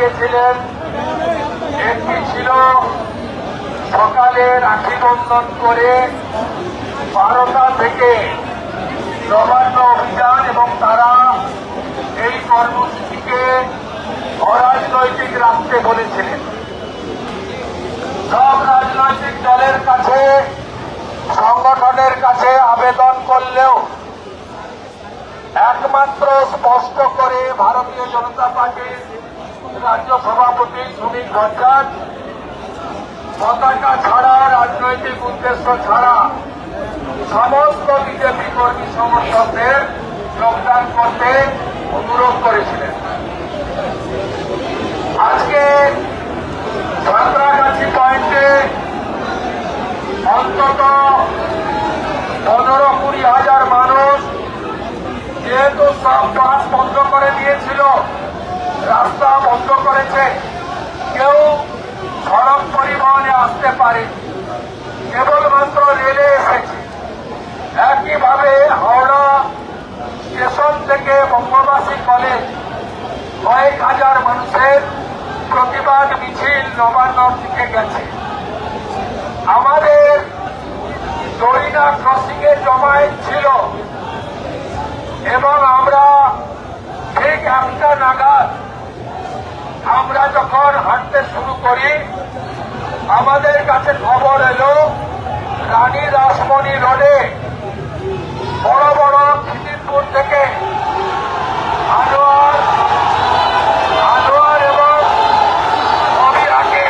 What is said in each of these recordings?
দিয়েছিলেন। একটি ছিল সকালে রাখি বন্ধন করে 12টা থেকে নবান্ন অভিযান, এবং তারা এই কর্মসূচিকে অরাজনৈতিক রাখতে বলেছিলেন। সব রাজনৈতিক দলের কাছে, সংগঠনের কাছে আবেদন করলেও একমাত্র স্পষ্ট করে ভারতীয় জনতা পার্টির রাজ্য সভাপতি শ্রমিক ভট্টাচার্য পতাকা ছাড়া, রাজনৈতিক উদ্দেশ্য ছাড়া সমস্ত বিজেপি কর্মী সমর্থকদের যোগদান করতে অনুরোধ করেছিলেন। আজকে সাঁতরাগাছি পয়েন্টে অন্তত 15-20 হাজার মানুষ, যেহেতু সব বাস বন্ধ করে দিয়েছিল, রাস্তা বন্ধ করেছে, কেউ সড়ক পরিবহনে আসতে পারে, কেবলমাত্র রেলে এসেছে। একইভাবে হাওড়া স্টেশন থেকে বঙ্গবাসী কলেজ কয়েক হাজার মানুষের প্রতিবাদ মিছিল নবান্নর দিকে গেছে। আমাদের দড়িনা ক্রসিং এ জমায়েত ছিল, এবং আমরা ঠিক 1টা নাগাদ আমরা যখন হাঁটতে শুরু করি, আমাদের কাছে খবর এলো রানী রাসমণি রোডে বড় বড় খিদিরপুর থেকে আনোয়ার এবং অবিরাকে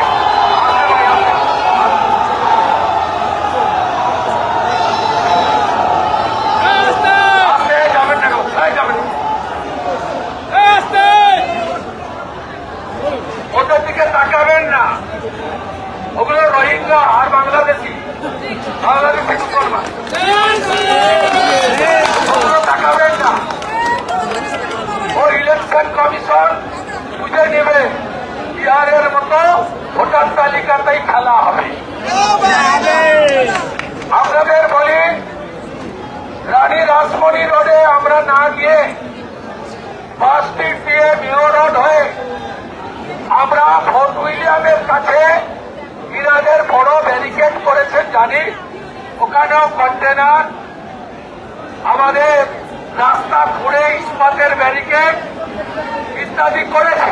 ওদের দিকে তাকাবেন না, ওগুলো রোহিঙ্গা আর বাংলাদেশি মুসলমান, ওগুলো তাকাবেন না। ও ইলেকশন কমিশন বুঝে নেবে, বিহারের মতো ভোটার তালিকাতেই খেলা হবে। আপনাদের বলি, রানী রাসমণি রোডে আমরা না গিয়ে বাস স্ট্রিট দিয়ে মিরো রোড হয়ে আমরা ফোর্ট উইলিয়ামের কাছে ইরানের বড় ব্যারিকেড করেছেন জানি, ওখানেও কন্টেনার, আমাদের রাস্তা ঘুরে ইস্পাতের ব্যারিকেড ইত্যাদি করেছে।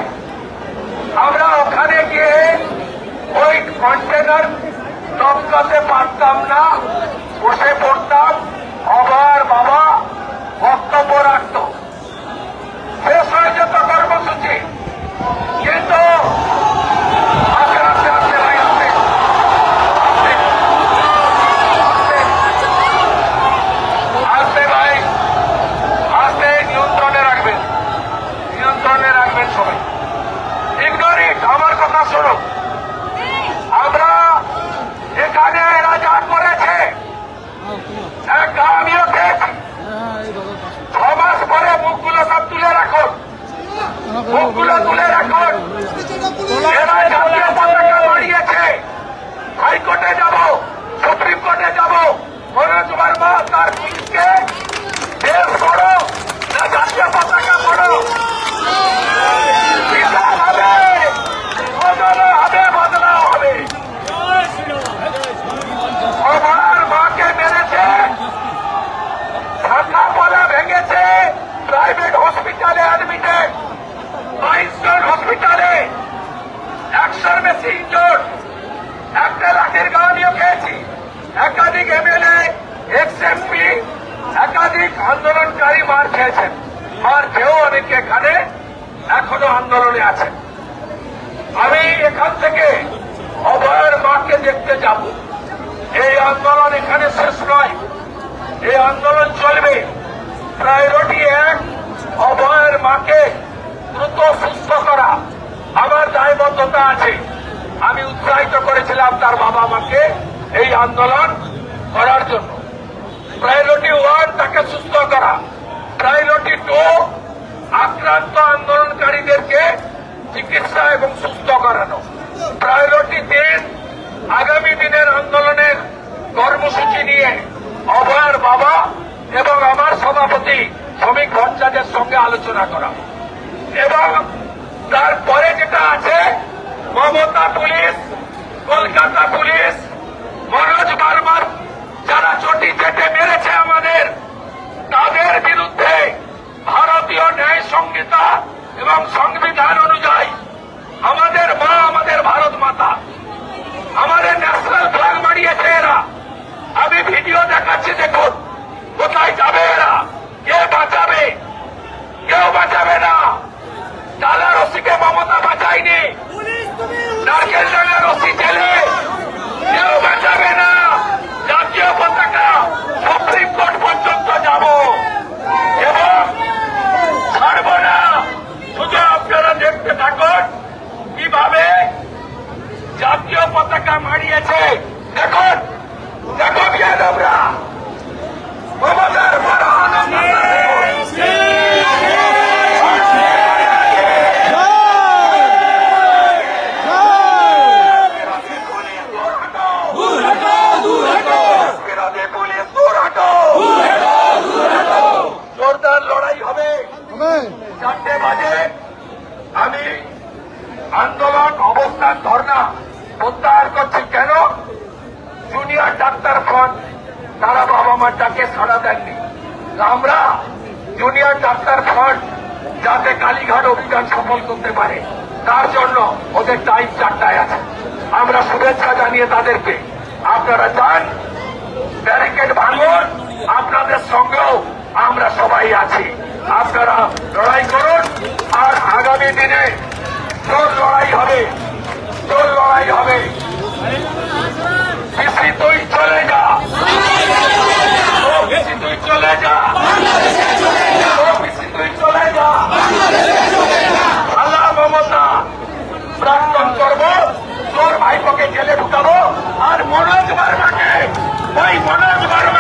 আমরা ওখানে গিয়ে ওই কন্টেনার টপকাতে পারতাম না, বসে পড়তাম, আবার বাবা বক্তব্য রাখত, শেষ হয়ে যেত কর্মসূচি। কিন্তু সবাই ইগনোরিট, আমার কথা শোনো। আমরা এখানে এরা যা করেছে, আমিও খেয়েছি। 6 মাস পরে মুখগুলো সব তুলে রাখুন, মুখগুলো তুলে রাখুন। এরা জাতীয় পতাকা বাড়িয়েছে, হাইকোর্টে যাব, সুপ্রিম কোর্টে যাব, মনোজ বর্মা তার পুলিশকে দেশ করো না জাতীয় পতাকা পড়ো, বদলাও হবে। আমার মাকে মেরেছে, ঢাকা পলা ভেঙেছে, প্রাইভেট হসপিটালে অ্যাডমিটেড, 22 জন হসপিটালে, 100-র বেশি ইনজোর্ড। একটা লাঠির গাওয়ানিও খেয়েছি। একাধিক এমএলএ, এক্স-এমপি, একাধিক আন্দোলনকারী মার খেয়েছেন। মার খেয়েও অনেকে এখানে এখনো আন্দোলনে আছেন। আমি এখান থেকে অভয়ের মাকে দেখতে যাব। এই আন্দোলন এখানে শেষ নয়, এই আন্দোলন চলবে। প্রায়োরিটি 1, অভয়ের মাকে দ্রুত সুস্থ করা। আমার দায়বদ্ধতা আছে। আমি উৎসাহিত করেছিলাম তার বাবা মাকে এই আন্দোলন করার জন্য। প্রায়োরিটি 1 তাকে সুস্থ করা। প্রায়োরিটি 2 আক্রান্ত আন্দোলনকারীদেরকে চিকিৎসা এবং সুস্থ করানো। প্রায়োরিটি 3 আগামী দিনের আন্দোলনের কর্মসূচি নিয়ে অভয়ের বাবা এবং আমার সভাপতি শ্রমিক ভট্টাচার্যের সঙ্গে আলোচনা করা। এবং তারপরে যেটা মমতা পুলিশ, কলকাতা পুলিশ, মনোজ বার্মার যারা চটি চেটে মেরেছে আমাদের, তাদের বিরুদ্ধে ভারতীয় ন্যায় সংহিতা এবং সংবিধান অনুযায়ী আমাদের মা, আমাদের ভারত মাতা, আমাদের ন্যাশনাল ফ্ল্যাগ মারিয়েছে এরা। আমি ভিডিও দেখাচ্ছি, দেখুন কোথায় যাবে এরা, কে বাঁচাবে? কেউ বাঁচাবে না। ডালা রশিকে মমতা বাঁচায়নি, নারকেল ডালা রশি ঠেলে কেউ বাঁচাবে না। জাতীয় পতাকা সুপ্রিম কোর্ট পর্যন্ত যাব এবং ছাড়ব না। শুধু আপনারা দেখতে থাকুন কিভাবে জাতীয় পতাকা মারিয়েছে। দেখুন, দেখো বিয়াদবরা মমতার বড় আনন্দ। জোরদার লড়াই হবে 4টে বাজে। আমি আন্দোলন, অবস্থান, ধর্ণা প্রত্যাহার করছি। কেন? জুনিয়র ডাক্তার ফ্রন্ট তারা বাবা মার ডাকে সাড়া দেননি। আমরা জুনিয়র ডাক্তার ফ্রন্ট যাতে কালীঘাট অভিযান সফল করতে পারে তার জন্য ওদের টাইম 4টায় আছে। আমরা শুভেচ্ছা জানিয়ে তাদেরকে, আপনারা যান, ব্যারিকেড ভাঙুন, আপনাদের সঙ্গেও আমরা সবাই আছি। আপনারা লড়াই করুন, আর আগামী দিনে জোর লড়াই হবে, জোর লড়াই হবে। পিসি তুই চলে যা, ও পিসি তুই চলে যা, ও পিসি তুই চলে যা। আল্লাহ মমতা প্রাক্তন করবো, তোর ভাইপোকে জেলে ঢুকাবো, আর মনোজ বার্মাকে, ওই মনোজ বার্মা